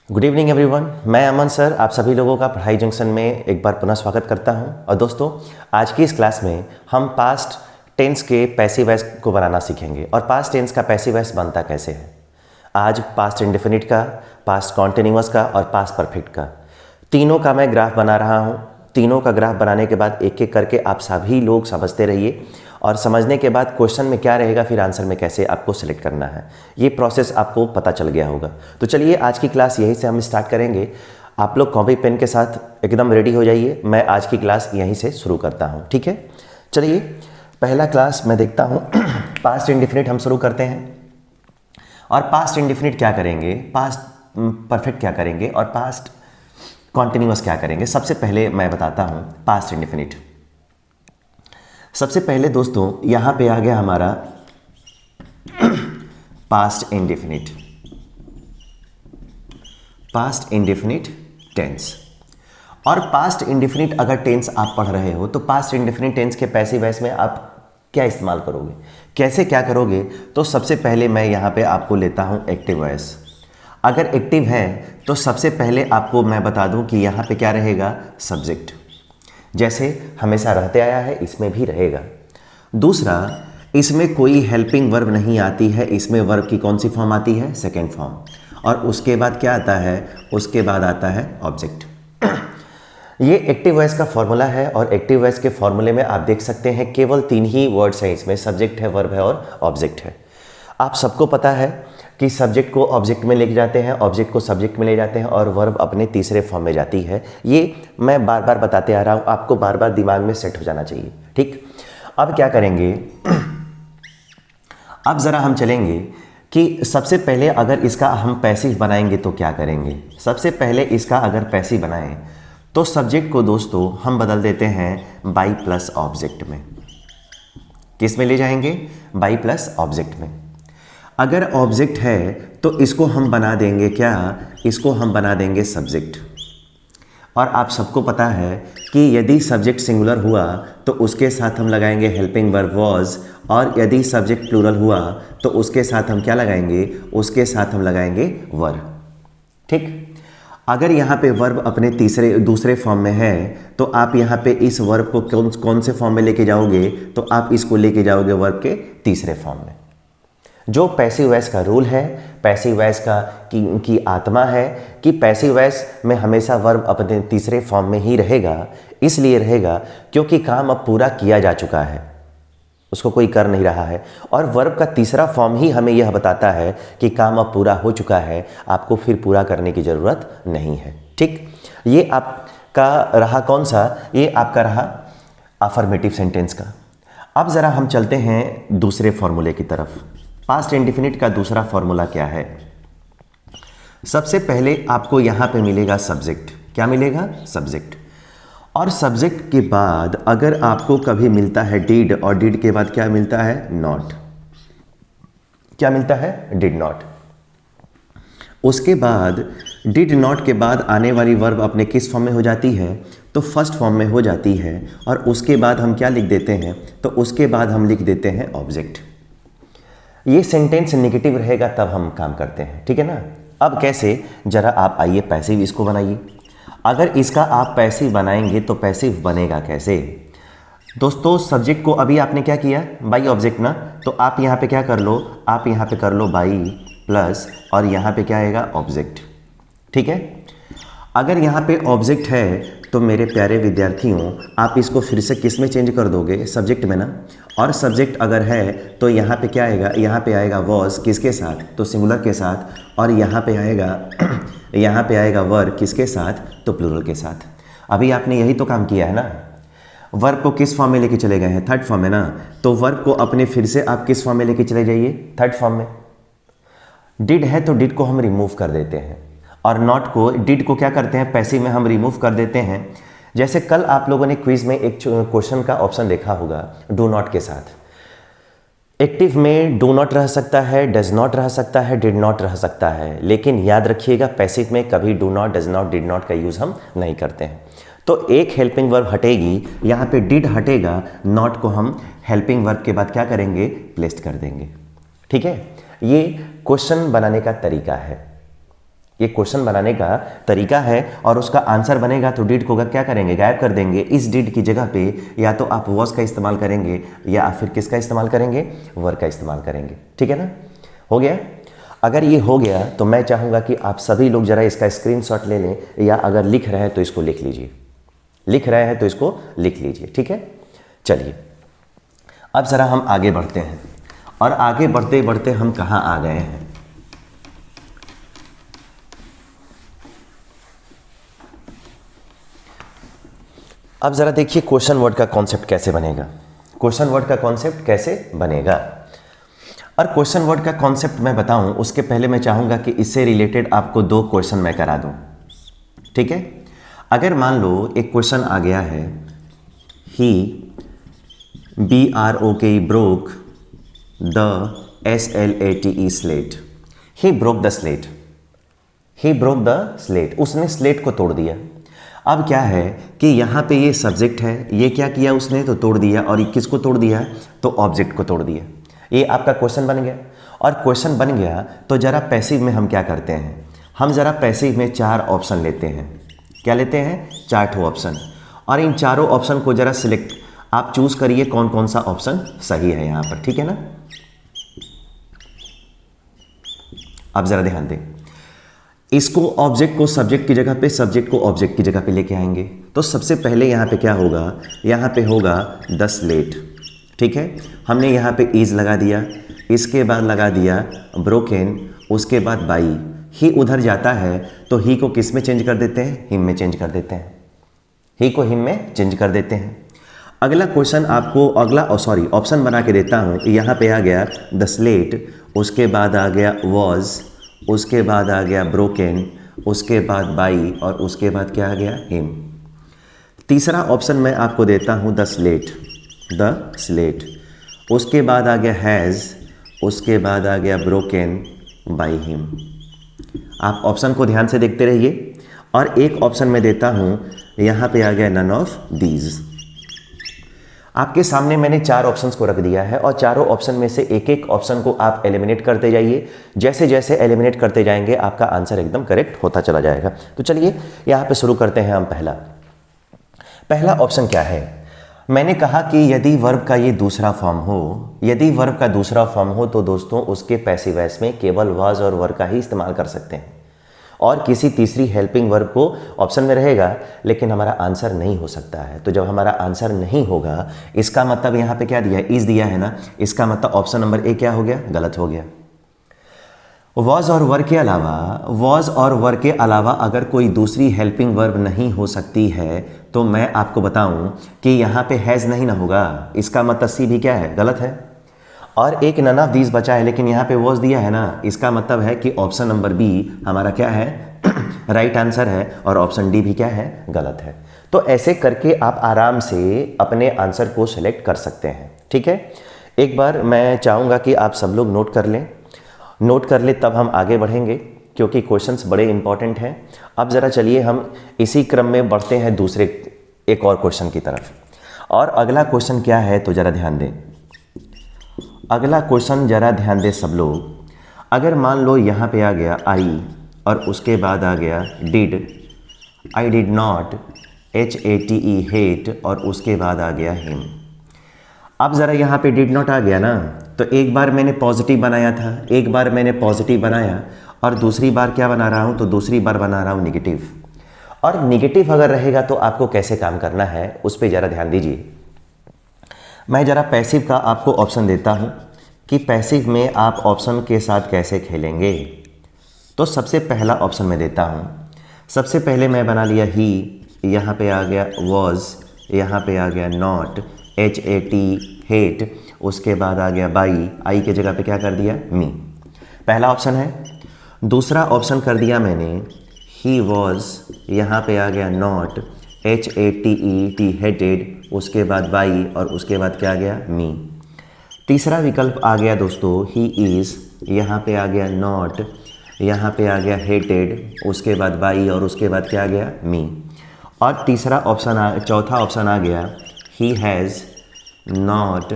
Good evening everyone, मैं अमन sir आप सभी लोगों का पढ़ाई जंक्शन में एक बार पुनः स्वागत करता हूं। और दोस्तों, आज की इस क्लास में हम पास्ट टेंस के पैसिव वॉइस को बनाना सीखेंगे। और पास्ट टेंस का पैसिव वॉइस बनता कैसे है। आज पास्ट इंडेफिनिट का, पास्ट कॉन्टिन्यूअस का और पास्ट परफेक्ट का, तीनों का मैं ग्राफ बना रहा हूँ। तीनों का ग्राफ बनाने के बाद एक एक करके आप सभी लोग समझते रहिए और समझने के बाद क्वेश्चन में क्या रहेगा, फिर आंसर में कैसे आपको सिलेक्ट करना है, ये प्रोसेस आपको पता चल गया होगा। तो चलिए आज की क्लास यहीं से हम स्टार्ट करेंगे। आप लोग कॉपी पेन के साथ एकदम रेडी हो जाइए। मैं आज की क्लास यहीं से शुरू करता हूँ, ठीक है। चलिए पहला क्लास मैं देखता हूँ। पास्ट इंडेफिनिट हम शुरू करते हैं। और पास्ट इंडेफिनिट क्या करेंगे, पास्ट परफेक्ट क्या करेंगे और पास्ट कॉन्टिन्यूअस क्या करेंगे। सबसे पहले मैं बताता हूँ पास्ट इंडेफिनिट। सबसे पहले दोस्तों यहाँ पे आ गया हमारा past indefinite, past indefinite tense. और पास्ट इंडेफिनिट अगर टेंस आप पढ़ रहे हो तो पास्ट इंडेफिनिट टेंस के पैसिव वॉइस में आप क्या इस्तेमाल करोगे, कैसे क्या करोगे। तो सबसे पहले मैं यहाँ पे आपको लेता हूँ एक्टिव वॉइस। अगर एक्टिव है तो सबसे पहले आपको मैं बता दूँ कि यहाँ पे क्या रहेगा, सब्जेक्ट। जैसे हमेशा रहते आया है, इसमें भी रहेगा। दूसरा, इसमें कोई हेल्पिंग वर्ब नहीं आती है। इसमें वर्ब की कौन सी फॉर्म आती है, सेकेंड फॉर्म। और उसके बाद क्या आता है, उसके बाद आता है ऑब्जेक्ट। ये एक्टिव वॉइस का फॉर्मूला है। और एक्टिव वॉइस के फॉर्मूले में आप देख सकते हैं केवल 3 ही वर्ड्स हैं इसमें, सब्जेक्ट है, वर्ब है और ऑब्जेक्ट है। आप सबको पता है कि सब्जेक्ट को ऑब्जेक्ट में लेके जाते हैं, ऑब्जेक्ट को सब्जेक्ट में ले जाते हैं और वर्ब अपने तीसरे फॉर्म में जाती है। ये मैं बार बार बताते आ रहा हूँ, आपको बार बार दिमाग में सेट हो जाना चाहिए, ठीक। अब क्या करेंगे, अब ज़रा हम चलेंगे कि सबसे पहले अगर इसका हम पैसिव बनाएंगे तो क्या करेंगे। सबसे पहले इसका अगर पैसिव बनाएं तो सब्जेक्ट को दोस्तों हम बदल देते हैं बाई प्लस ऑब्जेक्ट में। किस में ले जाएंगे, बाई प्लस ऑब्जेक्ट में। अगर ऑब्जेक्ट है तो इसको हम बना देंगे क्या, इसको हम बना देंगे सब्जेक्ट। और आप सबको पता है कि यदि सब्जेक्ट सिंगुलर हुआ तो उसके साथ हम लगाएंगे हेल्पिंग वर्ब वाज, और यदि सब्जेक्ट प्लूरल हुआ तो उसके साथ हम क्या लगाएंगे, उसके साथ हम लगाएंगे वर, ठीक। अगर यहाँ पे वर्ब अपने दूसरे फॉर्म में है तो आप यहाँ पे इस वर्ब को कौन से फॉर्म में लेके जाओगे, तो आप इसको लेके जाओगे वर्ब के तीसरे फॉर्म में। जो पैसिव वॉइस का रूल है, पैसिव वॉइस का की आत्मा है कि पैसिव वॉइस में हमेशा वर्ब अपने तीसरे फॉर्म में ही रहेगा। इसलिए रहेगा क्योंकि काम अब पूरा किया जा चुका है, उसको कोई कर नहीं रहा है। और वर्ब का तीसरा फॉर्म ही हमें यह बताता है कि काम अब पूरा हो चुका है, आपको फिर पूरा करने की ज़रूरत नहीं है, ठीक। ये आपका रहा कौन सा, ये आपका रहा अफर्मेटिव सेंटेंस का। अब ज़रा हम चलते हैं दूसरे फॉर्मूले की तरफ। पास्ट इंडेफिनिट का दूसरा फॉर्मूला क्या है। सबसे पहले आपको यहां पे मिलेगा सब्जेक्ट। क्या मिलेगा, सब्जेक्ट। और सब्जेक्ट के बाद अगर आपको कभी मिलता है डिड, और डिड के बाद क्या मिलता है, नॉट। क्या मिलता है, डिड नॉट। उसके बाद डिड नॉट के बाद आने वाली वर्ब अपने किस फॉर्म में हो जाती है, तो फर्स्ट फॉर्म में हो जाती है। और उसके बाद हम क्या लिख देते हैं, तो उसके बाद हम लिख देते हैं ऑब्जेक्ट। ये सेंटेंस नेगेटिव रहेगा तब हम काम करते हैं, ठीक है ना। अब कैसे, जरा आप आइए पैसिव इसको बनाइए। अगर इसका आप पैसिव बनाएंगे तो पैसिव बनेगा कैसे दोस्तों। सब्जेक्ट को अभी आपने क्या किया, बाई ऑब्जेक्ट ना, तो आप यहाँ पे क्या कर लो, आप यहाँ पे कर लो बाई प्लस, और यहाँ पे क्या आएगा, ऑब्जेक्ट, ठीक है। अगर यहाँ पे ऑब्जेक्ट है तो मेरे प्यारे विद्यार्थियों आप इसको फिर से किस में चेंज कर दोगे, सब्जेक्ट में ना। और सब्जेक्ट अगर है तो यहाँ पे क्या आएगा, यहाँ पे आएगा वॉज, किसके साथ, तो सिंगुलर के साथ। और यहाँ पे आएगा यहाँ पे आएगा वर, किसके साथ, तो प्लूरल के साथ। अभी आपने यही तो काम किया है ना। वर्ब को किस फॉर्म में लेके चले गए हैं, थर्ड फॉर्म में ना। तो वर्ब को अपने फिर से आप किस फॉर्म में लेके चले जाइए, थर्ड फॉर्म में। डिड है तो डिड को हम रिमूव कर देते हैं, और नॉट को, डिड को क्या करते हैं, पैसिव में हम रिमूव कर देते हैं। जैसे कल आप लोगों ने क्विज में एक क्वेश्चन का ऑप्शन देखा होगा, डू नॉट के साथ। एक्टिव में डू नॉट रह सकता है, डज नॉट रह सकता है, डिड नॉट रह सकता है, लेकिन याद रखिएगा पैसिव में कभी do not, does not, did not का यूज़ हम नहीं करते हैं। तो एक हेल्पिंग वर्ब हटेगी, यहाँ पे डिड हटेगा, नॉट को हम हेल्पिंग वर्ब के बाद क्या करेंगे, प्लेस्ड कर देंगे, ठीक है। ये क्वेश्चन बनाने का तरीका है। ये क्वेश्चन बनाने का तरीका है और उसका आंसर बनेगा तो डिड को क्या करेंगे, गायब कर देंगे। इस डिड की जगह पे या तो आप वॉज का इस्तेमाल करेंगे या फिर किसका इस्तेमाल करेंगे, वर का इस्तेमाल करेंगे। ठीक है ना, हो गया। अगर ये हो गया तो मैं चाहूँगा कि आप सभी लोग ज़रा इसका स्क्रीनशॉट ले लें, या अगर लिख रहे हैं तो इसको लिख लीजिए, लिख रहे हैं तो इसको लिख लीजिए। ठीक है, चलिए अब ज़रा हम आगे बढ़ते हैं, और आगे बढ़ते बढ़ते हम कहाँ आ गए हैं। अब ज़रा देखिए क्वेश्चन वर्ड का कॉन्सेप्ट कैसे बनेगा, क्वेश्चन वर्ड का कॉन्सेप्ट कैसे बनेगा। और क्वेश्चन वर्ड का कॉन्सेप्ट मैं बताऊं उसके पहले मैं चाहूँगा कि इससे रिलेटेड आपको 2 क्वेश्चन मैं करा दूं। ठीक है, अगर मान लो एक क्वेश्चन आ गया है, ही BROK broke the SLATE slate, he broke the slate, he broke the slate, उसने स्लेट को तोड़ दिया। अब क्या है कि यहाँ पे ये सब्जेक्ट है, ये क्या किया उसने, तो तोड़ दिया, और ये किसको तोड़ दिया, तो ऑब्जेक्ट को तोड़ दिया। ये आपका क्वेश्चन बन गया। और क्वेश्चन बन गया तो ज़रा पैसिव में हम क्या करते हैं, हम ज़रा पैसिव में 4 ऑप्शन लेते हैं। क्या लेते हैं, 4 ऑप्शन, और इन चारों ऑप्शन को ज़रा सिलेक्ट आप चूज करिए कौन कौन सा ऑप्शन सही है यहाँ पर। ठीक है ना, आप ज़रा ध्यान दें, इसको ऑब्जेक्ट को सब्जेक्ट की जगह पे, सब्जेक्ट को ऑब्जेक्ट की जगह पे लेके आएंगे। तो सबसे पहले यहाँ पे क्या होगा, यहाँ पे होगा द स्लेट। ठीक है, हमने यहाँ पे इज लगा दिया, इसके बाद लगा दिया ब्रोकन, उसके बाद बाई। ही उधर जाता है तो ही को किस में चेंज कर देते हैं, हिम में चेंज कर देते हैं, ही को हिम में चेंज कर देते हैं। अगला क्वेश्चन आपको ऑप्शन बना के देता हूँ। यहाँ पे आ गया द स्लेट, उसके बाद आ गया वॉज, उसके बाद आ गया ब्रोकन, उसके बाद बाई, और उसके बाद क्या आ गया, हिम। तीसरा ऑप्शन मैं आपको देता हूँ द स्लेट, उसके बाद आ गया हैज़, उसके बाद आ गया ब्रोकन बाई हिम। आप ऑप्शन को ध्यान से देखते रहिए। और एक ऑप्शन मैं देता हूँ, यहाँ पे आ गया नन ऑफ दीज। आपके सामने मैंने 4 ऑप्शंस को रख दिया है, और चारों ऑप्शन में से एक एक ऑप्शन को आप एलिमिनेट करते जाइए। जैसे जैसे एलिमिनेट करते जाएंगे आपका आंसर एकदम करेक्ट होता चला जाएगा। तो चलिए यहाँ पे शुरू करते हैं हम। पहला ऑप्शन क्या है, मैंने कहा कि यदि वर्ब का ये दूसरा फॉर्म हो, यदि वर्ब का दूसरा फॉर्म हो तो दोस्तों उसके पैसिव वॉइस में केवल वाज और वर का ही इस्तेमाल कर सकते हैं, और किसी तीसरी हेल्पिंग वर्ब को ऑप्शन में रहेगा, लेकिन हमारा आंसर नहीं हो सकता है। तो जब हमारा आंसर नहीं होगा, इसका मतलब यहाँ पे क्या दिया है, इज दिया है ना, इसका मतलब ऑप्शन नंबर ए क्या हो गया, गलत हो गया। वॉज और वर के अलावा, वॉज और वर के अलावा अगर कोई दूसरी हेल्पिंग वर्ब नहीं हो सकती है तो मैं आपको बताऊं कि यहाँ पे हैज़ नहीं ना होगा, इसका मतलब सी भी क्या है, गलत है। और एक नन ऑफ दीज बचा है, लेकिन यहाँ पे वॉज दिया है ना, इसका मतलब है कि ऑप्शन नंबर बी हमारा क्या है, राइट आंसर है, और ऑप्शन डी भी क्या है, गलत है। तो ऐसे करके आप आराम से अपने आंसर को सिलेक्ट कर सकते हैं। ठीक है, एक बार मैं चाहूँगा कि आप सब लोग नोट कर ले, तब हम आगे बढ़ेंगे, क्योंकि क्वेश्चंस बड़े इंपॉर्टेंट हैं। अब ज़रा चलिए हम इसी क्रम में बढ़ते हैं दूसरे एक और क्वेश्चन की तरफ। और अगला क्वेश्चन क्या है, तो ज़रा ध्यान दें, अगला क्वेश्चन ज़रा ध्यान दें सब लोग। अगर मान लो यहाँ पे आ गया आई, और उसके बाद आ गया did, I did not, HATE hate, और उसके बाद आ गया हिम। अब ज़रा यहाँ पे डिड नॉट आ गया ना, तो एक बार मैंने पॉजिटिव बनाया था, एक बार मैंने पॉजिटिव बनाया, और दूसरी बार क्या बना रहा हूँ, तो दूसरी बार बना रहा हूँ निगेटिव। और निगेटिव अगर रहेगा तो आपको कैसे काम करना है उस पर ज़रा ध्यान दीजिए। मैं ज़रा पैसिव का आपको ऑप्शन देता हूँ कि पैसिव में आप ऑप्शन के साथ कैसे खेलेंगे। तो सबसे पहला ऑप्शन मैं देता हूँ, सबसे पहले मैं बना लिया ही, यहाँ पे आ गया वॉज, यहाँ पे आ गया नॉट, HAT हेट, उसके बाद आ गया बाई, आई के जगह पे क्या कर दिया, मी। पहला ऑप्शन है। दूसरा ऑप्शन कर दिया मैंने ही वॉज, यहाँ पे आ गया नॉट, HATE हेटेड, उसके बाद बाई, और उसके बाद क्या आ गया, मी। तीसरा विकल्प आ गया दोस्तों ही इज़, यहाँ पे आ गया नॉट, यहाँ पे आ गया हेटेड, उसके बाद बाई, और उसके बाद क्या आ गया, मी। और चौथा ऑप्शन आ गया ही हैज़ नॉट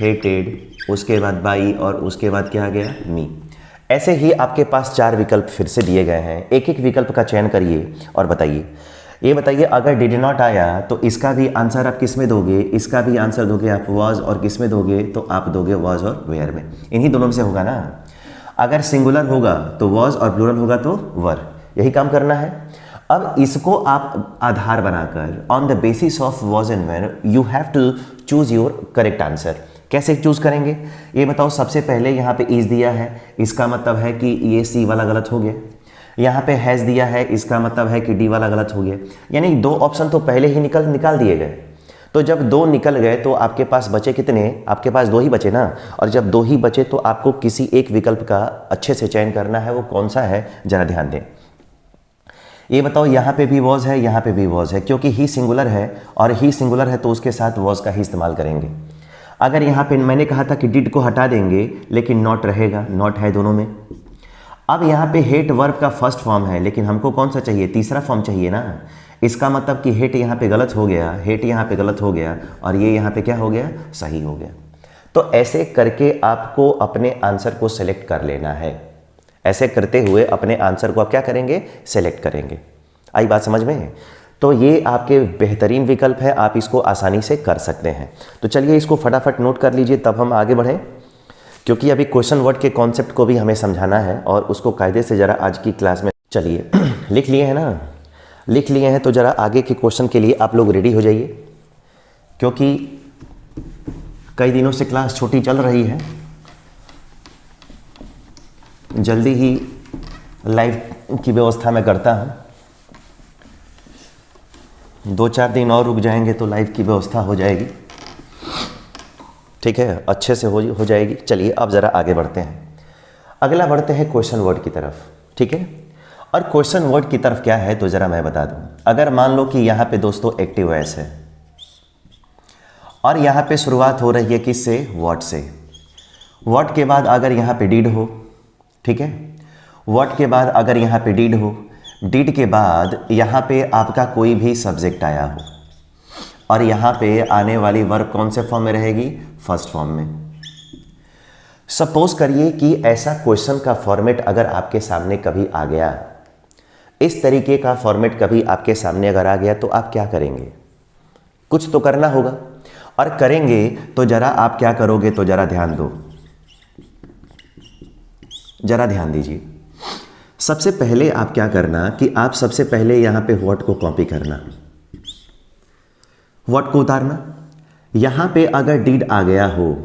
हेटेड, उसके बाद बाई, और उसके बाद क्या आ गया, मी। ऐसे ही आपके पास 4 विकल्प फिर से दिए गए हैं, एक एक विकल्प का चयन करिए और बताइए। ये बताइए अगर डिड नॉट आया तो इसका भी आंसर आप किस में दोगे, इसका भी आंसर दोगे आप वाज, और किस में दोगे तो आप दोगे वाज और वेयर में, इन्हीं दोनों में से होगा ना। अगर सिंगुलर होगा तो वाज और प्लूरल होगा तो वर, यही काम करना है। अब इसको आप आधार बनाकर on the basis of was and where you have to choose your correct answer. कैसे चूज करेंगे ये बताओ। सबसे पहले यहाँ पे इज दिया है, इसका मतलब है कि ये सी वाला गलत हो गया। यहाँ पे हैज़ दिया है, इसका मतलब है कि डी वाला गलत हो गया। यानी 2 ऑप्शन तो पहले ही निकाल दिए गए। तो जब 2 निकल गए तो आपके पास बचे कितने, आपके पास 2 ही बचे ना। और जब 2 ही बचे तो आपको किसी एक विकल्प का अच्छे से चयन करना है, वो कौन सा है जरा ध्यान दें। ये बताओ यहाँ पे भी वॉज है, यहाँ पे भी वॉज है, क्योंकि ही सिंगुलर है और ही सिंगुलर है तो उसके साथ वॉज का ही इस्तेमाल करेंगे। अगर यहाँ पे मैंने कहा था कि डिड को हटा देंगे लेकिन नॉट रहेगा, नॉट है दोनों में। अब यहाँ पे हेट वर्ब का फर्स्ट फॉर्म है, लेकिन हमको कौन सा चाहिए, तीसरा फॉर्म चाहिए ना। इसका मतलब कि हेट यहाँ पे गलत हो गया, हेट यहाँ पे गलत हो गया और ये यहाँ पे क्या हो गया, सही हो गया। तो ऐसे करके आपको अपने आंसर को सेलेक्ट कर लेना है। ऐसे करते हुए अपने आंसर को आप क्या करेंगे, सेलेक्ट करेंगे। आई बात समझ में। तो ये आपके बेहतरीन विकल्प है, आप इसको आसानी से कर सकते हैं। तो चलिए इसको फटाफट नोट कर लीजिए, तब हम आगे बढ़ें, क्योंकि अभी क्वेश्चन वर्ड के कॉन्सेप्ट को भी हमें समझाना है और उसको कायदे से ज़रा आज की क्लास में। चलिए लिख लिए हैं ना, लिख लिए हैं तो ज़रा आगे के क्वेश्चन के लिए आप लोग रेडी हो जाइए, क्योंकि कई दिनों से क्लास छोटी चल रही है। जल्दी ही लाइव की व्यवस्था मैं करता हूँ, 2-4 दिन और रुक जाएंगे तो लाइव की व्यवस्था हो जाएगी, ठीक है, अच्छे से हो जाएगी। चलिए अब ज़रा आगे बढ़ते हैं, अगला बढ़ते हैं क्वेश्चन वर्ड की तरफ, ठीक है। और क्वेश्चन वर्ड की तरफ क्या है तो ज़रा मैं बता दूं। अगर मान लो कि यहाँ पे दोस्तों एक्टिव वॉइस है और यहाँ पे शुरुआत हो रही है किससे, व्हाट से। व्हाट के बाद अगर यहाँ पे डिड हो, ठीक है, व्हाट के बाद अगर यहाँ पे डिड हो, डिड के बाद यहाँ पे आपका कोई भी सब्जेक्ट आया हो और यहाँ पे आने वाली वर्ब कौन से फॉर्म में रहेगी, फर्स्ट फॉर्म में। सपोज करिए कि ऐसा क्वेश्चन का फॉर्मेट अगर आपके सामने कभी आ गया, इस तरीके का फॉर्मेट कभी आपके सामने अगर आ गया तो आप क्या करेंगे, कुछ तो करना होगा। और करेंगे तो जरा आप क्या करोगे तो जरा ध्यान दो, जरा ध्यान दीजिए। सबसे पहले आप क्या करना कि आप सबसे पहले यहाँ पे व्हाट को कॉपी करना, व्हाट को उतारना। यहाँ पे अगर डिड आ गया हो,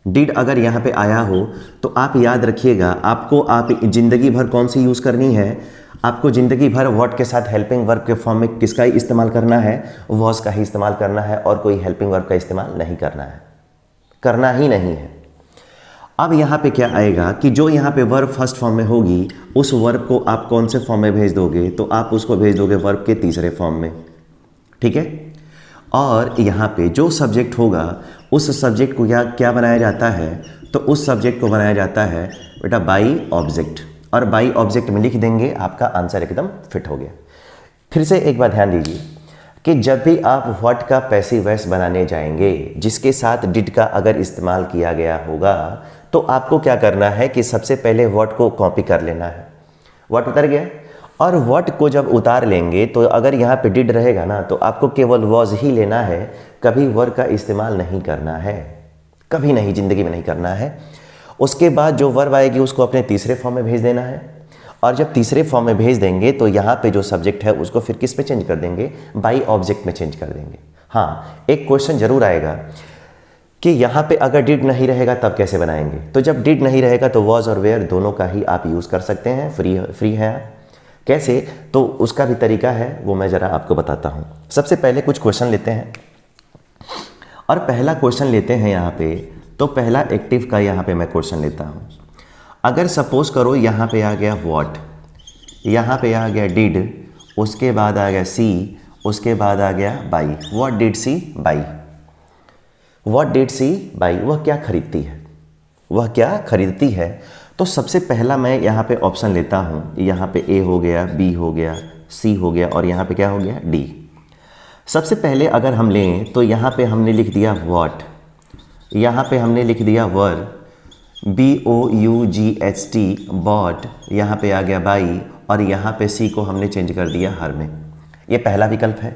डिड अगर यहाँ पे आया हो तो आप याद रखिएगा, आपको आप जिंदगी भर कौन सी यूज़ करनी है, आपको ज़िंदगी भर व्हाट के साथ हेल्पिंग वर्ब के फॉर्म में किसका ही इस्तेमाल करना है, वॉज का ही इस्तेमाल करना है और कोई हेल्पिंग वर्ब का इस्तेमाल नहीं करना है, करना ही नहीं है। अब यहाँ पे क्या आएगा कि जो यहाँ पे वर्ब फर्स्ट फॉर्म में होगी उस वर्ब को आप कौन से फॉर्म में भेज दोगे, तो आप उसको भेज दोगे वर्ब के तीसरे फॉर्म में, ठीक है। और यहाँ पे जो सब्जेक्ट होगा उस सब्जेक्ट को क्या बनाया जाता है, तो उस सब्जेक्ट को बनाया जाता है बेटा बाई ऑब्जेक्ट, और बाई ऑब्जेक्ट में लिख देंगे, आपका आंसर एकदम फिट हो गया। फिर से एक बार ध्यान दीजिए कि जब भी आप व्हाट का पैसिव वॉइस बनाने जाएंगे जिसके साथ डिड का अगर इस्तेमाल किया गया होगा, तो आपको क्या करना है कि सबसे पहले व्हाट को कॉपी कर लेना है। व्हाट उतर गया, और व्हाट को जब उतार लेंगे तो अगर यहाँ पे डिड रहेगा ना तो आपको केवल वॉज ही लेना है, कभी वर का इस्तेमाल नहीं करना है, कभी नहीं, ज़िंदगी में नहीं करना है। उसके बाद जो वर्ब आएगी उसको अपने तीसरे फॉर्म में भेज देना है, और जब तीसरे फॉर्म में भेज देंगे तो यहाँ पे जो सब्जेक्ट है उसको फिर किस पे चेंज कर देंगे, बाई ऑब्जेक्ट में चेंज कर देंगे। हाँ, एक क्वेश्चन जरूर आएगा कि यहाँ पे अगर डिड नहीं रहेगा तब कैसे बनाएंगे, तो जब डिड नहीं रहेगा तो वॉज और वेयर दोनों का ही आप यूज़ कर सकते हैं, फ्री है। कैसे, तो उसका भी तरीका है, वो मैं ज़रा आपको बताता हूँ। सबसे पहले कुछ क्वेश्चन लेते हैं, और पहला क्वेश्चन लेते हैं यहाँ पे, तो पहला एक्टिव का यहाँ पे मैं क्वेश्चन लेता हूँ। अगर सपोज करो यहाँ पे आ गया व्हाट, यहाँ पे आ गया डिड, उसके बाद आ गया सी, उसके बाद आ गया buy. What did she buy, what did she buy, वह क्या खरीदती है, वह क्या खरीदती है। तो सबसे पहला मैं यहाँ पे ऑप्शन लेता हूँ, यहाँ पे ए हो गया, बी हो गया, सी हो गया, और यहाँ पे क्या हो गया, डी। सबसे पहले अगर हम लें तो यहाँ पे हमने लिख दिया व्हाट, यहाँ पे हमने लिख दिया वर, BOUGHT बॉट, यहाँ पे आ गया बाई, और यहाँ पे सी को हमने चेंज कर दिया हर में। ये पहला विकल्प है।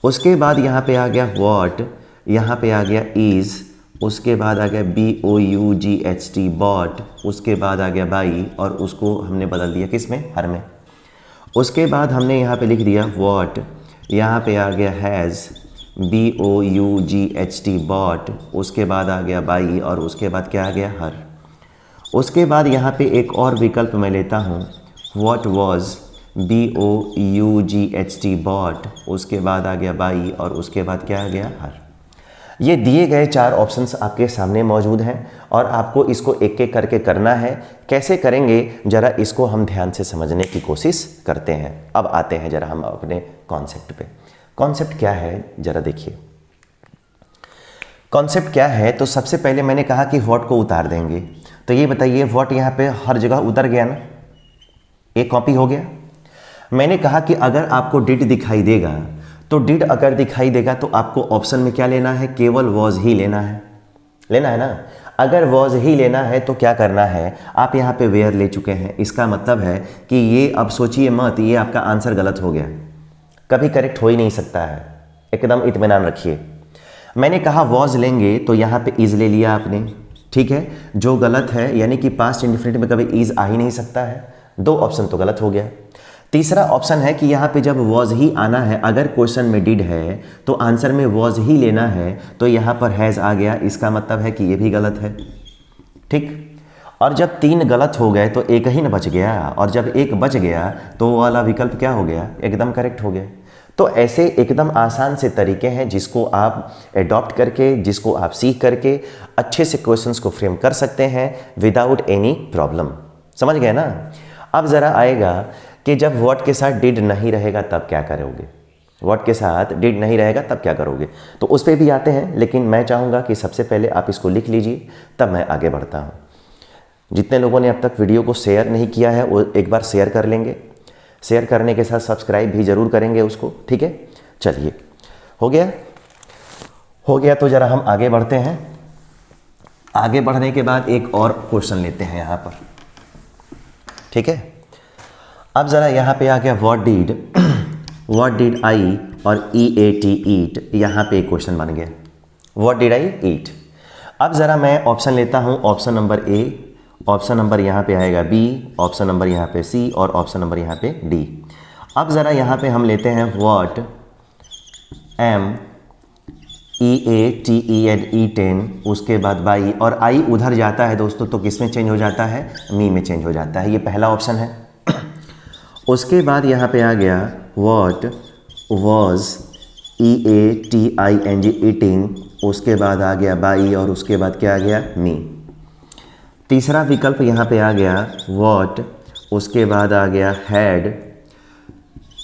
उसके बाद यहाँ पे आ गया वॉट, यहाँ पे आ गया इज़, उसके बाद आ गया BOUGHT बॉट, उसके बाद आ गया बाई, और उसको हमने बदल दिया किस में, हर में। उसके बाद हमने यहाँ पे लिख दिया वॉट, यहाँ पे आ गया हैज़, BOUGHT बॉट, उसके बाद आ गया बाई, और उसके बाद क्या आ गया, हर। उसके बाद यहाँ पे एक और विकल्प मैं लेता हूँ, व्हाट वॉज, BOUGHT बॉट, उसके बाद आ गया बाई, और उसके बाद क्या आ गया, हर। ये दिए गए 4 ऑप्शंस आपके सामने मौजूद हैं और आपको इसको एक एक करके करना है। कैसे करेंगे ज़रा इसको हम ध्यान से समझने की कोशिश करते हैं। अब आते हैं ज़रा हम अपने कॉन्सेप्ट पे। कॉन्सेप्ट क्या है ज़रा देखिए। कॉन्सेप्ट क्या है, तो सबसे पहले मैंने कहा कि व्हाट को उतार देंगे। तो ये बताइए व्हाट यहाँ पे हर जगह उतर गया ना, एक कॉपी हो गया। मैंने कहा कि अगर आपको डिड दिखाई देगा तो डिड अगर दिखाई देगा तो आपको ऑप्शन में क्या लेना है, केवल वॉज ही लेना है ना। अगर वॉज ही लेना है तो क्या करना है, आप यहाँ पे वेयर ले चुके हैं, इसका मतलब है कि ये अब सोचिए मत, ये आपका आंसर गलत हो गया, कभी करेक्ट हो ही नहीं सकता है, एकदम इत्मीनान रखिए। मैंने कहा वॉज लेंगे तो यहाँ पे इज़ ले लिया आपने, ठीक है, जो गलत है, यानी कि पास्ट इंडिफिनिट में कभी इज़ आ ही नहीं सकता है, 2 ऑप्शन तो गलत हो गया। तीसरा ऑप्शन है कि यहाँ पे जब वॉज ही आना है, अगर क्वेश्चन में डिड है तो आंसर में वॉज ही लेना है, तो यहाँ पर हैज़ आ गया, इसका मतलब है कि ये भी गलत है, ठीक। और जब 3 गलत हो गए तो एक ही न बच गया, और जब एक बच गया तो वो वाला विकल्प क्या हो गया, एकदम करेक्ट हो गया। तो ऐसे एकदम आसान से तरीके हैं जिसको आप एडॉप्ट करके, जिसको आप सीख करके अच्छे से क्वेश्चंस को फ्रेम कर सकते हैं विदाउट एनी प्रॉब्लम। समझ गए ना। अब ज़रा आएगा कि जब व्हाट के साथ डिड नहीं रहेगा तब क्या करोगे, व्हाट के साथ डिड नहीं रहेगा तब क्या करोगे, तो उस पर भी आते हैं। लेकिन मैं चाहूँगा कि सबसे पहले आप इसको लिख लीजिए, तब मैं आगे बढ़ता हूँ। जितने लोगों ने अब तक वीडियो को शेयर नहीं किया है वो एक बार शेयर कर लेंगे, शेयर करने के साथ सब्सक्राइब भी ज़रूर करेंगे उसको, ठीक है। चलिए, हो गया तो ज़रा हम आगे बढ़ते हैं। आगे बढ़ने के बाद एक और क्वेश्चन लेते हैं यहाँ पर, ठीक है। अब ज़रा यहाँ पे आ गया व्हाट डिड आई और EAT ईट, यहाँ पे एक क्वेश्चन बन गया, व्हाट डिड आई ईट। अब ज़रा मैं ऑप्शन लेता हूँ, option number A, option number यहाँ पे आएगा B, ऑप्शन नंबर यहाँ पे C और ऑप्शन नंबर यहाँ पे D। अब ज़रा यहाँ पे हम लेते हैं व्हाट MEATEN ईटेन, उसके बाद बाई, और आई उधर जाता है दोस्तों तो किस में चेंज हो जाता है, मी में चेंज हो जाता है, ये पहला ऑप्शन है। उसके बाद यहाँ पे आ गया व्हाट वॉज EATING ईटिंग, उसके बाद आ गया बाई, और उसके बाद क्या आ गया, मी। तीसरा विकल्प यहाँ पे आ गया व्हाट, उसके बाद आ गया हैड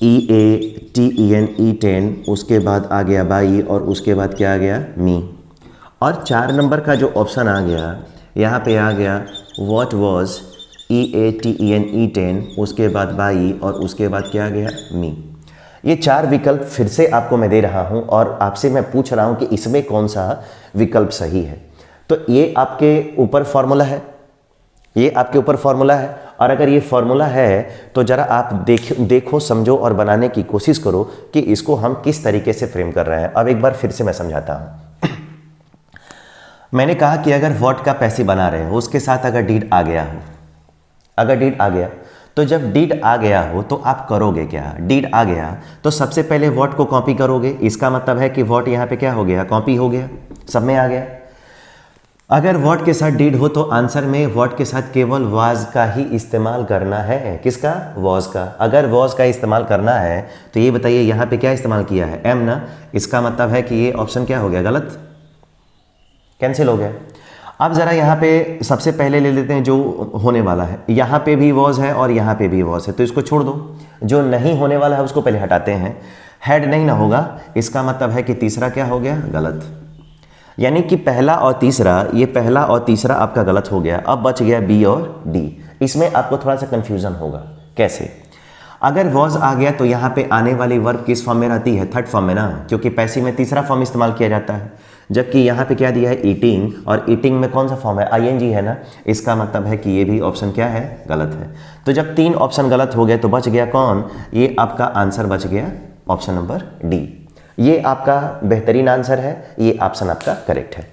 EATEN ईटेन, उसके बाद आ गया बाई, और उसके बाद क्या आ गया, मी। और 4 नंबर का जो ऑप्शन आ गया यहाँ पे आ गया व्हाट वॉज EATEN ईटेन, उसके बाद बाई, और उसके बाद क्या आ गया, मी। ये 4 विकल्प फिर से आपको मैं दे रहा हूँ और आपसे मैं पूछ रहा हूँ कि इसमें कौन सा विकल्प सही है। तो ये आपके ऊपर फॉर्मूला है, ये आपके ऊपर फॉर्मूला है, और अगर ये फॉर्मूला है तो ज़रा आप देखो समझो और बनाने की कोशिश करो कि इसको हम किस तरीके से फ्रेम कर रहे हैं। अब एक बार फिर से मैं समझाता हूँ। मैंने कहा कि अगर व्हाट का पैसे बना रहे हो उसके साथ अगर डिड आ गया हो, अगर डिड आ गया तो जब डिड आ गया हो तो आप करोगे क्या, डिड आ गया तो सबसे पहले व्हाट को कॉपी करोगे, इसका मतलब है कि व्हाट यहाँ पे क्या हो गया, कॉपी हो गया, सब में आ गया। अगर व्हाट के साथ डिड हो तो आंसर में व्हाट के साथ केवल वाज का ही इस्तेमाल करना है, किसका, वॉज का। अगर वॉज का इस्तेमाल करना है तो ये बताइए यहाँ पे क्या इस्तेमाल किया है, एम ना, इसका मतलब है कि ये ऑप्शन क्या हो गया, गलत, कैंसिल हो गया। अब ज़रा यहाँ पे सबसे पहले ले लेते हैं जो होने वाला है, यहाँ पे भी वॉज है और यहाँ पे भी वॉज है, तो इसको छोड़ दो। जो नहीं होने वाला है उसको पहले हटाते हैं, हैड नहीं ना होगा, इसका मतलब है कि तीसरा क्या हो गया, गलत। यानी कि पहला और तीसरा, ये पहला और तीसरा आपका गलत हो गया। अब बच गया बी और डी। इसमें आपको थोड़ा सा कन्फ्यूज़न होगा, कैसे। अगर वॉज आ गया तो यहाँ पे आने वाली वर्ब किस फॉर्म में रहती है, थर्ड फॉर्म में ना, क्योंकि पैसिव में तीसरा फॉर्म इस्तेमाल किया जाता है। जबकि यहाँ पे क्या दिया है ईटिंग, और ईटिंग में कौन सा फॉर्म है आईएनजी है ना, इसका मतलब है कि ये भी ऑप्शन क्या है गलत है। तो जब 3 ऑप्शन गलत हो गए तो बच गया कौन, ये आपका आंसर बच गया ऑप्शन नंबर डी। ये आपका बेहतरीन आंसर है, ये ऑप्शन आपका करेक्ट है।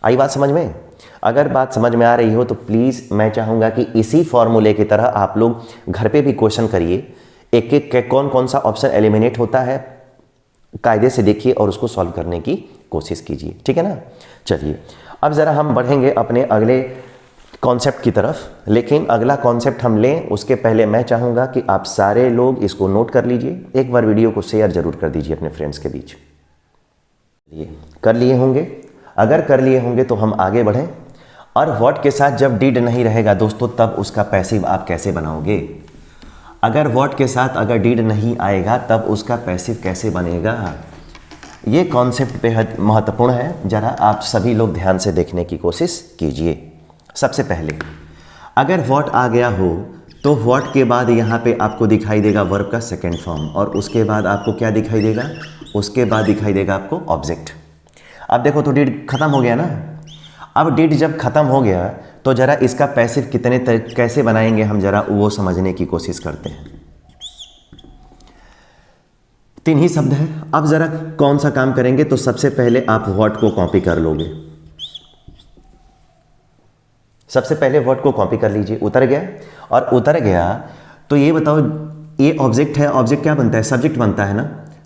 आई बात समझ में? अगर बात समझ में आ रही हो तो प्लीज़ मैं चाहूँगा कि इसी फॉर्मूले की तरह आप लोग घर पे भी क्वेश्चन करिए, एक एक कौन कौन सा ऑप्शन एलिमिनेट होता है कायदे से देखिए और उसको सॉल्व करने की कोशिश कीजिए, ठीक है ना। चलिए अब ज़रा हम बढ़ेंगे अपने अगले कॉन्सेप्ट की तरफ, लेकिन अगला कॉन्सेप्ट हम लें उसके पहले मैं चाहूँगा कि आप सारे लोग इसको नोट कर लीजिए, एक बार वीडियो को शेयर ज़रूर कर दीजिए अपने फ्रेंड्स के बीच। ये कर लिए होंगे, अगर कर लिए होंगे तो हम आगे बढ़ें। और व्हाट के साथ जब डिड नहीं रहेगा दोस्तों तब उसका पैसिव आप कैसे बनाओगे। अगर व्हाट के साथ अगर डिड नहीं आएगा तब उसका पैसिव कैसे बनेगा, ये कॉन्सेप्ट बेहद महत्वपूर्ण है, ज़रा आप सभी लोग ध्यान से देखने की कोशिश कीजिए। सबसे पहले अगर व्हाट आ गया हो तो व्हाट के बाद यहाँ पे आपको दिखाई देगा वर्ब का सेकेंड फॉर्म, और उसके बाद आपको क्या दिखाई देगा, उसके बाद दिखाई देगा आपको ऑब्जेक्ट। अब देखो तो डिड खत्म हो गया ना। अब डिड जब खत्म हो गया तो ज़रा इसका पैसिव कैसे बनाएंगे हम, ज़रा वो समझने की कोशिश करते हैं। 3 ही शब्द हैं। अब ज़रा कौन सा काम करेंगे, तो सबसे पहले आप व्हाट को कॉपी कर लोगे, सबसे पहले वर्ड को कॉपी कर लीजिए। उतर गया, और उतर गया तो ये बताओ ये ऑब्जेक्ट है, ऑब्जेक्ट क्या बनता है, सब्जेक्ट बनता है ना।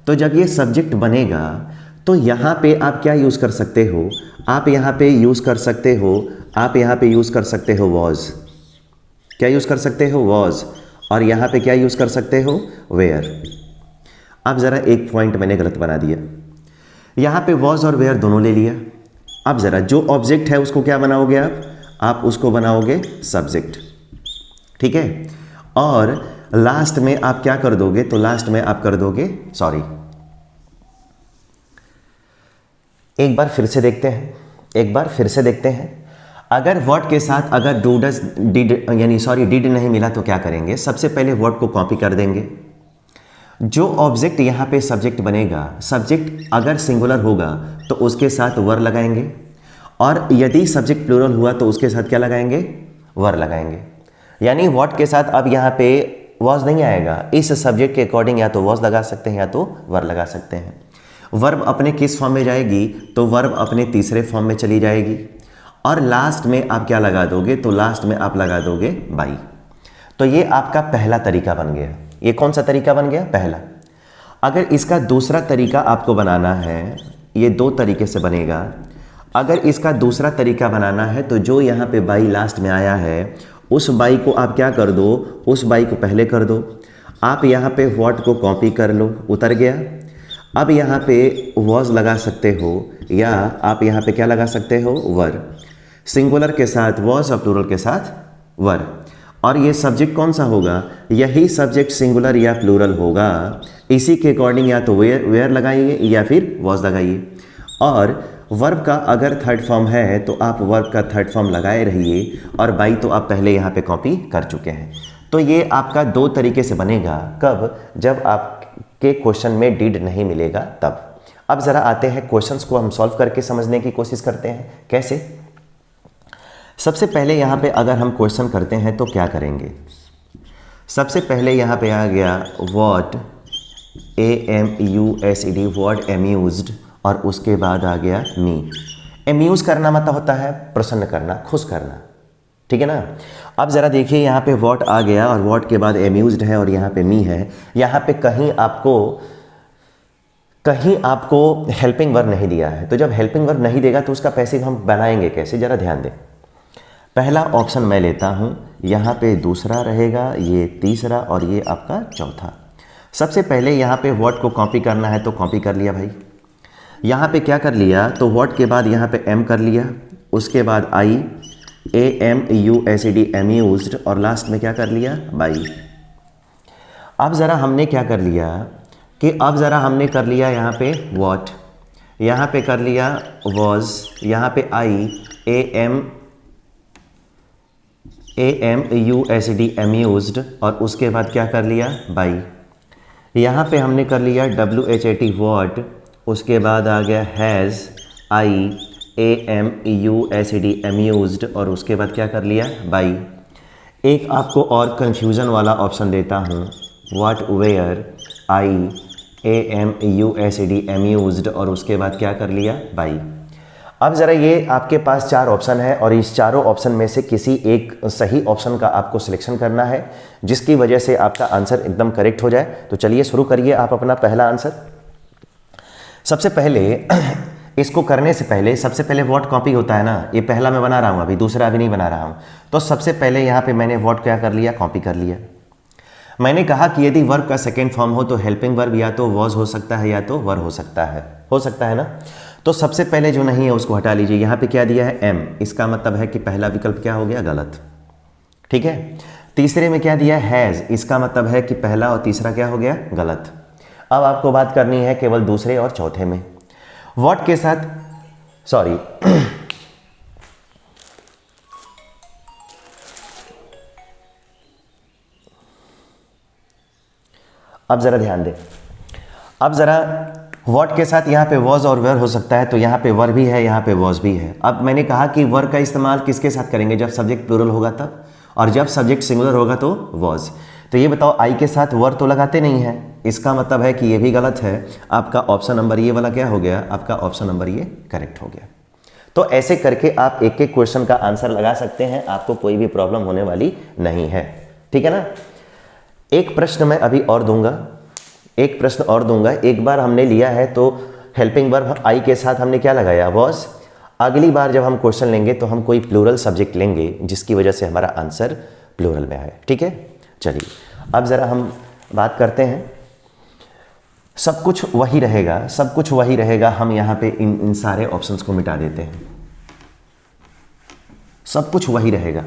तो जब ये सब्जेक्ट बनेगा तो यहाँ पे आप क्या यूज़ कर सकते हो, आप यहाँ पे यूज़ कर सकते हो, आप यहाँ पे यूज़ कर सकते हो वॉज। क्या यूज़ कर सकते हो, वॉज। और यहाँ पे क्या यूज़ कर सकते हो, वेयर। अब ज़रा एक पॉइंट मैंने गलत बना दिया, यहाँ पे वॉज और वेयर दोनों ले लिया। अब ज़रा जो ऑब्जेक्ट है उसको क्या बनाओगे आप उसको बनाओगे सब्जेक्ट, ठीक है। और लास्ट में आप क्या कर दोगे, तो लास्ट में आप कर दोगे सॉरी। एक बार फिर से देखते हैं, अगर वर्ड के साथ अगर डू डज डिड यानी सॉरी डिड नहीं मिला तो क्या करेंगे, सबसे पहले वर्ड को कॉपी कर देंगे। जो ऑब्जेक्ट यहाँ पे सब्जेक्ट बनेगा, सब्जेक्ट अगर सिंगुलर होगा तो उसके साथ वर लगाएंगे, और यदि सब्जेक्ट प्लूरल हुआ तो उसके साथ क्या लगाएंगे, वर लगाएंगे। यानी व्हाट के साथ अब यहाँ पे वॉज नहीं आएगा, इस सब्जेक्ट के अकॉर्डिंग या तो वॉज लगा सकते हैं या तो वर लगा सकते हैं। वर्ब अपने किस फॉर्म में जाएगी, तो वर्ब अपने तीसरे फॉर्म में चली जाएगी, और लास्ट में आप क्या लगा दोगे, तो लास्ट में आप लगा दोगे बाई। तो ये आपका पहला तरीका बन गया। ये कौन सा तरीका बन गया, पहला। अगर इसका दूसरा तरीका आपको बनाना है, ये 2 तरीके से बनेगा। अगर इसका दूसरा तरीका बनाना है तो जो यहाँ पे बाई लास्ट में आया है उस बाई को आप क्या कर दो, उस बाई को पहले कर दो। आप यहाँ पे व्हाट को कॉपी कर लो, उतर गया। अब यहाँ पे वॉज लगा सकते हो, या आप यहाँ पे क्या लगा सकते हो, वर। सिंगुलर के साथ वॉज और प्लूरल के साथ वर। और ये सब्जेक्ट कौन सा होगा, यही सब्जेक्ट सिंगुलर या प्लूरल होगा। इसी के अकॉर्डिंग या तो वेयर लगाइए या फिर वॉज लगाइए। और वर्ब का अगर थर्ड फॉर्म है तो आप वर्ब का थर्ड फॉर्म लगाए रहिए, और बाई तो आप पहले यहाँ पे कॉपी कर चुके हैं। तो ये आपका 2 तरीके से बनेगा। कब, जब आपके क्वेश्चन में डिड नहीं मिलेगा तब। अब ज़रा आते हैं क्वेश्चंस को हम सॉल्व करके समझने की कोशिश करते हैं। कैसे, सबसे पहले यहाँ पे अगर हम क्वेश्चन करते हैं तो क्या करेंगे, सबसे पहले यहाँ पे आ गया व्हाट, AMUSED, व्हाट एम्यूज्ड, और उसके बाद आ गया मी। एम्यूज़ करना मतलब होता है प्रसन्न करना, खुश करना, ठीक है ना। अब ज़रा देखिए यहाँ पे व्हाट आ गया और व्हाट के बाद एम्यूज्ड है और यहाँ पे मी है। यहाँ पे कहीं आपको हेल्पिंग वर्ब नहीं दिया है, तो जब हेल्पिंग वर्ब नहीं देगा तो उसका पैसिव हम बनाएंगे कैसे, ज़रा ध्यान दें। पहला ऑप्शन मैं लेता हूँ, यहाँ पे दूसरा रहेगा, ये तीसरा, और ये आपका चौथा। सबसे पहले यहाँ पे व्हाट को कॉपी करना है तो कॉपी कर लिया भाई। यहाँ पे क्या कर लिया, तो व्हाट के बाद यहाँ पे एम कर लिया, उसके बाद आई, AMUSED एम्यूज्ड, और लास्ट में क्या कर लिया, बाई। अब ज़रा हमने क्या कर लिया कि अब ज़रा हमने कर लिया यहाँ पे व्हाट, यहाँ पे कर लिया वॉज, यहाँ पे आई, AMUSED एम्यूज्ड, और उसके बाद क्या कर लिया, बाई। यहाँ पे हमने कर लिया WHAT व्हाट, उसके बाद आ गया हैज़, IAMUSED amused, और उसके बाद क्या कर लिया बाई। एक आपको और कन्फ्यूज़न वाला ऑप्शन देता हूँ, व्हाट वेयर IAMUSED amused, और उसके बाद क्या कर लिया बाई। अब ज़रा ये आपके पास 4 ऑप्शन है और इस चारों ऑप्शन में से किसी एक सही ऑप्शन का आपको सिलेक्शन करना है, जिसकी वजह से आपका आंसर एकदम करेक्ट हो जाए। तो चलिए शुरू करिए आप अपना पहला आंसर। सबसे पहले इसको करने से पहले सबसे पहले व्हाट कॉपी होता है ना, ये पहला मैं बना रहा हूँ, अभी दूसरा अभी नहीं बना रहा हूँ। तो सबसे पहले यहाँ पे मैंने व्हाट क्या कर लिया, कॉपी कर लिया। मैंने कहा कि यदि वर्ब का सेकेंड फॉर्म हो तो हेल्पिंग वर्ब या तो वॉज हो सकता है या तो वर हो सकता है ना। तो सबसे पहले जो नहीं है उसको हटा लीजिए। यहाँ पे क्या दिया है एम, इसका मतलब है कि पहला विकल्प क्या हो गया, गलत। ठीक है। तीसरे में क्या दिया है हैज़, इसका मतलब है कि पहला और तीसरा क्या हो गया, गलत। अब आपको बात करनी है केवल दूसरे और चौथे में। व्हाट के साथ सॉरी अब ज़रा ध्यान दें। अब ज़रा व्हाट के साथ यहाँ पे वॉज और वेयर हो सकता है, तो यहाँ पे वर भी है, यहाँ पे वॉज भी है। अब मैंने कहा कि वर का इस्तेमाल किसके साथ करेंगे, जब सब्जेक्ट प्लूरल होगा तब, और जब सब्जेक्ट सिंगुलर होगा तो वॉज। तो ये बताओ आई के साथ वर तो लगाते नहीं है, इसका मतलब है कि ये भी गलत है। आपका ऑप्शन नंबर ये वाला क्या हो गया, आपका ऑप्शन नंबर ये करेक्ट हो गया। तो ऐसे करके आप एक एक क्वेश्चन का आंसर लगा सकते हैं, आपको कोई भी प्रॉब्लम होने वाली नहीं है। ठीक है ना। एक प्रश्न मैं अभी और दूंगा, एक प्रश्न और दूंगा। एक बार हमने लिया है तो हेल्पिंग वर्ब आई के साथ हमने क्या लगाया, वॉज। अगली बार जब हम क्वेश्चन लेंगे तो हम कोई प्लूरल सब्जेक्ट लेंगे जिसकी वजह से हमारा आंसर प्लूरल में आए। ठीक है। चलिए अब ज़रा हम बात करते हैं। सब कुछ वही रहेगा, सब कुछ वही रहेगा। हम यहाँ पे इन सारे ऑप्शंस को मिटा देते हैं। सब कुछ वही रहेगा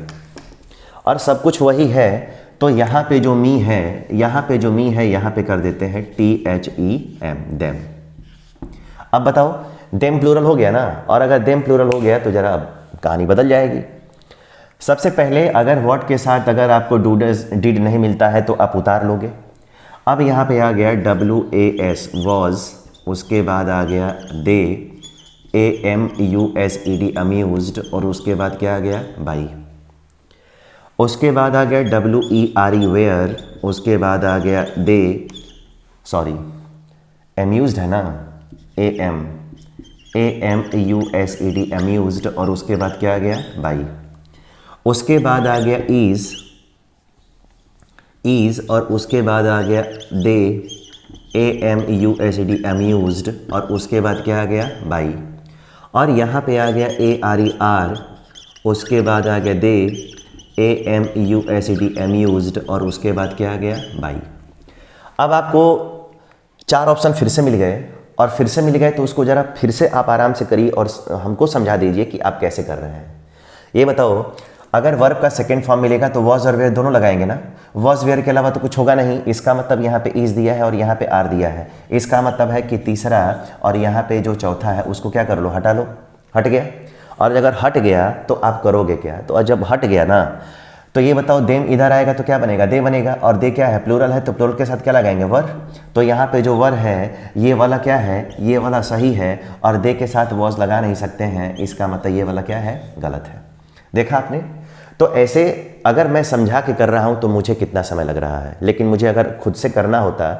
और सब कुछ वही है, तो यहाँ पे जो मी है, यहाँ पे जो मी है, यहाँ पे कर देते हैं THEM, देम। अब बताओ देम प्लूरल हो गया ना, और अगर देम प्लूरल हो गया तो जरा अब कहानी बदल जाएगी। सबसे पहले अगर व्हाट के साथ अगर आपको डिड नहीं मिलता है तो आप उतार लोगे। अब यहाँ पे आ गया WAS वॉज, उसके बाद आ गया दे, AMUSED अम्यूज्ड, और उसके बाद क्या आ गया बाई। उसके बाद आ गया WERE वेयर, उसके बाद आ गया दे, सॉरी अम्यूज्ड है ना, AMUSED अम्यूज्ड, और उसके बाद क्या आ गया बाई। उसके बाद आ गया ईज, और उसके बाद आ गया दे, AMUSED अम्यूज्ड, और उसके बाद क्या आ गया बाई। और यहाँ पे आ गया ARER, उसके बाद आ गया दे, AMUSED अम्यूज्ड, और उसके बाद क्या आ गया बाई। अब आपको 4 ऑप्शन फिर से मिल गए, और फिर से मिल गए तो उसको ज़रा फिर से आप आराम से करिए और हमको समझा दीजिए कि आप कैसे कर रहे हैं। ये बताओ अगर वर्ब का सेकेंड फॉर्म मिलेगा तो वॉज और वेयर दोनों लगाएंगे ना। वॉज वेयर के अलावा तो कुछ होगा नहीं, इसका मतलब यहाँ पे इज दिया है और यहाँ पे आर दिया है, इसका मतलब है कि तीसरा और यहाँ पे जो चौथा है उसको क्या कर लो, हटा लो। हट गया। और अगर हट गया तो आप करोगे क्या, तो जब हट गया ना तो ये बताओ देम इधर आएगा तो क्या बनेगा, दे बनेगा, और दे क्या है, प्लूरल है, तो प्लूरल के साथ क्या लगाएंगे, वर। तो यहाँ पे जो वर है ये वाला क्या है, ये वाला सही है, और दे के साथ वॉज लगा नहीं सकते हैं, इसका मतलब ये वाला क्या है, गलत है। देखा आपने। तो ऐसे अगर मैं समझा के कर रहा हूँ तो मुझे कितना समय लग रहा है, लेकिन मुझे अगर खुद से करना होता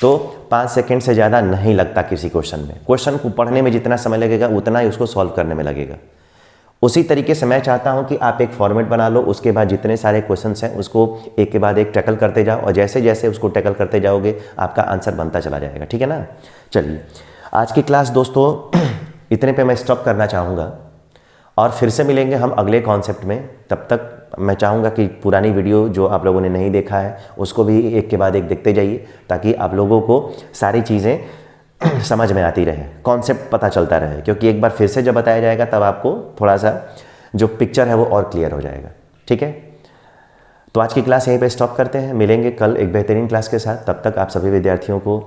तो 5 सेकंड से ज़्यादा नहीं लगता किसी क्वेश्चन में। क्वेश्चन को पढ़ने में जितना समय लगेगा उतना ही उसको सॉल्व करने में लगेगा। उसी तरीके से मैं चाहता हूं कि आप एक फॉर्मेट बना लो, उसके बाद जितने सारे क्वेश्चंस हैं उसको एक के बाद एक टैकल करते जाओ, और जैसे जैसे उसको टैकल करते जाओगे आपका आंसर बनता चला जाएगा। ठीक है ना। चलिए आज की क्लास दोस्तों इतने पे मैं स्टॉप करना चाहूँगा, और फिर से मिलेंगे हम अगले कॉन्सेप्ट में। तब तक मैं चाहूँगा कि पुरानी वीडियो जो आप लोगों ने नहीं देखा है उसको भी एक के बाद एक देखते जाइए, ताकि आप लोगों को सारी चीज़ें समझ में आती रहे, कॉन्सेप्ट पता चलता रहे, क्योंकि एक बार फिर से जब बताया जाएगा तब आपको थोड़ा सा जो पिक्चर है वो और क्लियर हो जाएगा। ठीक है। तो आज की क्लास यहीं पे स्टॉप करते हैं, मिलेंगे कल एक बेहतरीन क्लास के साथ। तब तक आप सभी विद्यार्थियों को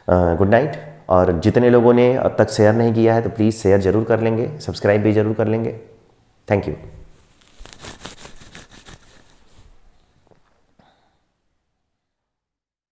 गुड नाइट, और जितने लोगों ने अब तक शेयर नहीं किया है तो प्लीज़ शेयर ज़रूर कर लेंगे, सब्सक्राइब भी ज़रूर कर लेंगे। Thank you.